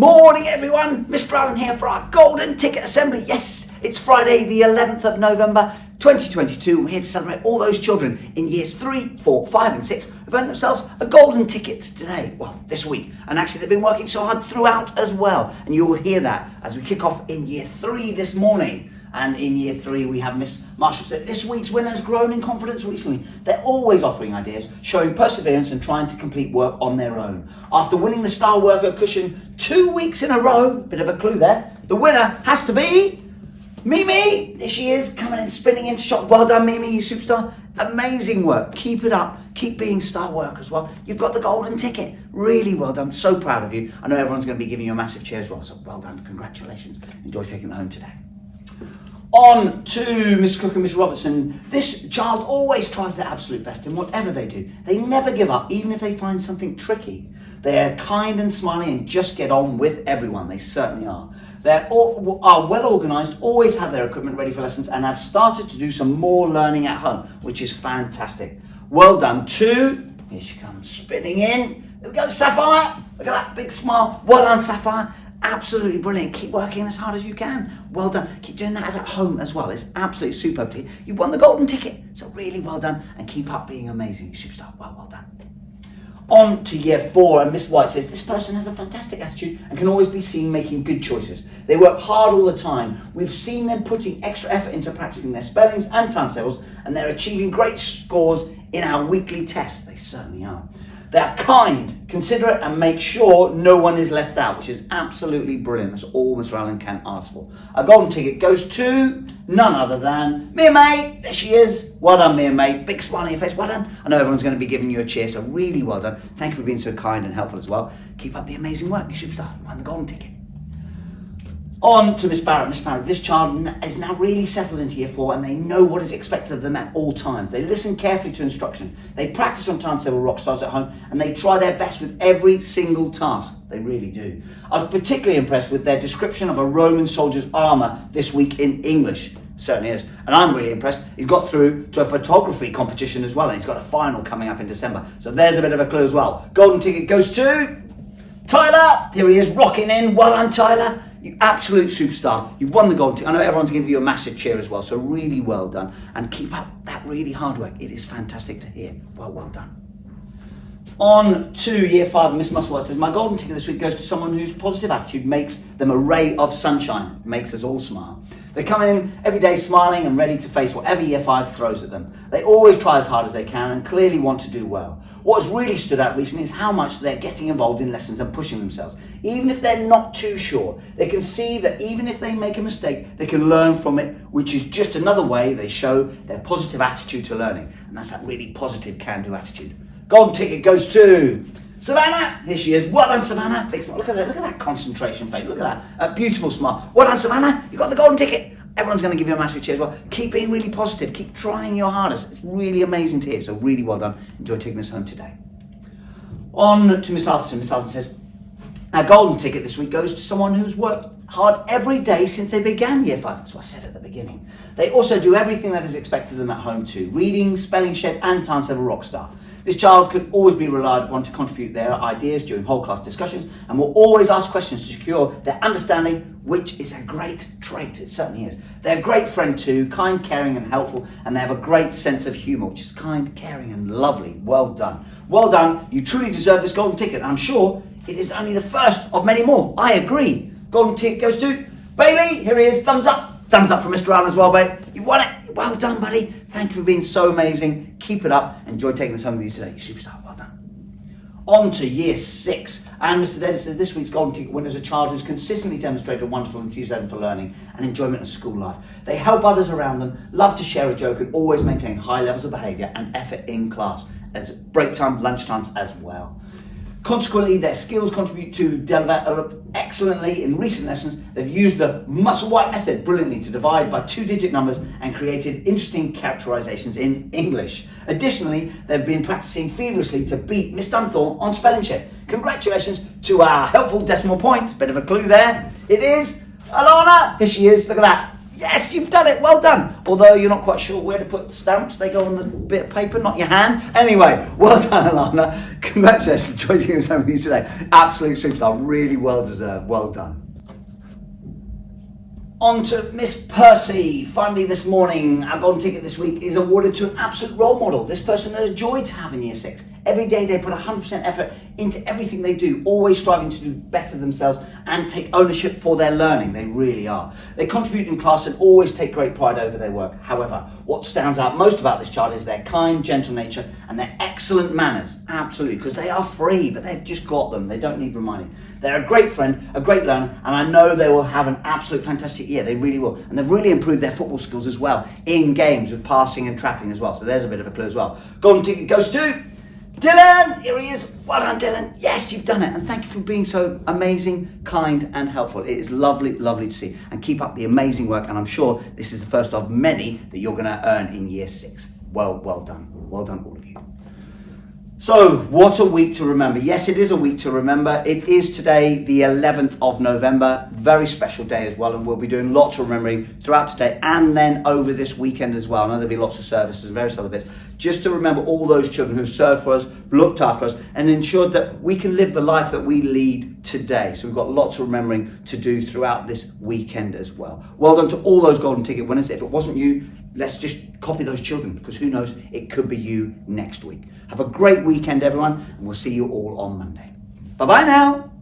Morning everyone, Miss Brown here for our Golden Ticket Assembly. Yes, it's Friday the 11th of November 2022. We're here to celebrate all those children in years 3, 4, 5 and 6 who've earned themselves a golden ticket today, well this week. And actually they've been working so hard throughout as well. And you will hear that as we kick off in year 3 this morning. And in year 3 we have Miss Marshall said this week's winner's grown in confidence recently. They're always offering ideas, showing perseverance and trying to complete work on their own. After winning the Star Worker cushion 2 weeks in a row, bit of a clue there, the winner has to be Mimi. There she is, coming in, spinning into shot. Well done Mimi, you superstar. Amazing work, keep it up, keep being Star Worker as well. You've got the golden ticket, really well done, so proud of you. I know everyone's going to be giving you a massive cheer as well, so well done, congratulations. Enjoy taking it home today. On to Miss Cook and Miss Robertson. This child always tries their absolute best in whatever they do. They never give up, even if they find something tricky. They're kind and smiling and just get on with everyone. They certainly are. They are well organised, always have their equipment ready for lessons, and have started to do some more learning at home, which is fantastic. Well done to, here she comes, spinning in. There we go, Sapphire. Look at that big smile. Well done, Sapphire. Absolutely brilliant. Keep working as hard as you can. Well done. Keep doing that at home as well. It's absolutely superb. You've won the golden ticket. So really well done. And keep up being amazing. You superstar. Well done. On to year 4. And Miss White says, this person has a fantastic attitude and can always be seen making good choices. They work hard all the time. We've seen them putting extra effort into practicing their spellings and timetables. And they're achieving great scores in our weekly tests. They certainly are. They're kind, considerate, and make sure no one is left out, which is absolutely brilliant. That's all Mr. Allen can ask for. A golden ticket goes to none other than Mia May. There she is. Well done, Mia May. Big smile on your face. Well done. I know everyone's going to be giving you a cheer, so really well done. Thank you for being so kind and helpful as well. Keep up the amazing work, you superstar. You won the golden ticket. On to Miss Barrett. Miss Barrett, this child is now really settled into year 4 and they know what is expected of them at all times. They listen carefully to instruction. They practice on timetable rock stars at home and they try their best with every single task. They really do. I was particularly impressed with their description of a Roman soldier's armour this week in English. Certainly is. And I'm really impressed. He's got through to a photography competition as well and he's got a final coming up in December. So there's a bit of a clue as well. Golden ticket goes to Tyler. Here he is rocking in. Well done, Tyler. You absolute superstar. You've won the golden ticket. I know everyone's giving you a massive cheer as well, so really well done. And keep up that really hard work. It is fantastic to hear. Well done. On to year 5, Miss Musselwhite says, my golden ticket this week goes to someone whose positive attitude makes them a ray of sunshine. Makes us all smile. They come in every day smiling and ready to face whatever year 5 throws at them. They always try as hard as they can and clearly want to do well. What's really stood out recently is how much they're getting involved in lessons and pushing themselves. Even if they're not too sure, they can see that even if they make a mistake, they can learn from it, which is just another way they show their positive attitude to learning. And that's that really positive can-do attitude. Golden ticket goes to Savannah. Here she is. Well done, Savannah. Big smile. Look at that concentration face. Look at that beautiful smile. Well done, Savannah. You got the golden ticket. Everyone's going to give you a massive cheer as well. Keep being really positive. Keep trying your hardest. It's really amazing to hear. So really well done. Enjoy taking this home today. On to Miss Atherton. Miss Atherton says, our golden ticket this week goes to someone who's worked hard every day since they began year 5. That's what I said at the beginning. They also do everything that is expected of them at home too. Reading, spelling shape and timetable rockstar. This child can always be relied upon to contribute their ideas during whole class discussions and will always ask questions to secure their understanding, which is a great trait. It certainly is. They're a great friend too, kind, caring and helpful, and they have a great sense of humour, which is kind, caring and lovely. Well done. Well done. You truly deserve this golden ticket. I'm sure it is only the first of many more. I agree. Golden ticket goes to Bailey. Here he is. Thumbs up. Thumbs up from Mr. Allen as well, Bailey. You won it. Well done, buddy. Thank you for being so amazing. Keep it up. Enjoy taking this home with you today. You superstar. Well done. On to year 6. And Mr. Davis says this week's golden ticket winner is a child who's consistently demonstrated a wonderful enthusiasm for learning and enjoyment of school life. They help others around them, love to share a joke and always maintain high levels of behaviour and effort in class, as break time, lunch times as well. Consequently, their skills contribute to develop excellently in recent lessons. They've used the Musselwhite method brilliantly to divide by 2-digit numbers and created interesting characterizations in English. Additionally, they've been practicing feverishly to beat Miss Dunthorne on spelling check. Congratulations to our helpful decimal point. Bit of a clue there. It is Alana. Here she is. Look at that. Yes, you've done it. Well done. Although you're not quite sure where to put stamps, they go on the bit of paper, not your hand. Anyway, well done, Alana. Congratulations on joining us with you today. Absolute superstar. Really well deserved. Well done. On to Miss Percy. Finally this morning, our golden ticket this week is awarded to an absolute role model. This person is a joy to have in year 6. Every day they put 100% effort into everything they do, always striving to do better themselves and take ownership for their learning. They really are. They contribute in class and always take great pride over their work. However, what stands out most about this child is their kind, gentle nature and their excellent manners. Absolutely, because they are free, but they've just got them. They don't need reminding. They're a great friend, a great learner, and I know they will have an absolute fantastic year. They really will. And they've really improved their football skills as well in games with passing and trapping as well. So there's a bit of a clue as well. Golden ticket goes to Dylan. Here he is. Well done, Dylan. Yes, you've done it. And thank you for being so amazing, kind, and helpful. It is lovely, lovely to see. And keep up the amazing work. And I'm sure this is the first of many that you're going to earn in year 6. Well done. Well done, all of you. So, what a week to remember. Yes, it is a week to remember. It is today, the 11th of November. Very special day as well, and we'll be doing lots of remembering throughout today and then over this weekend as well. I know there'll be lots of services and various other bits, just to remember all those children who served for us, looked after us, and ensured that we can live the life that we lead today. So we've got lots of remembering to do throughout this weekend as well. Well done to all those golden ticket winners. If it wasn't you, let's just copy those children, because who knows, it could be you next week. Have a great weekend, everyone, and we'll see you all on Monday. Bye-bye now.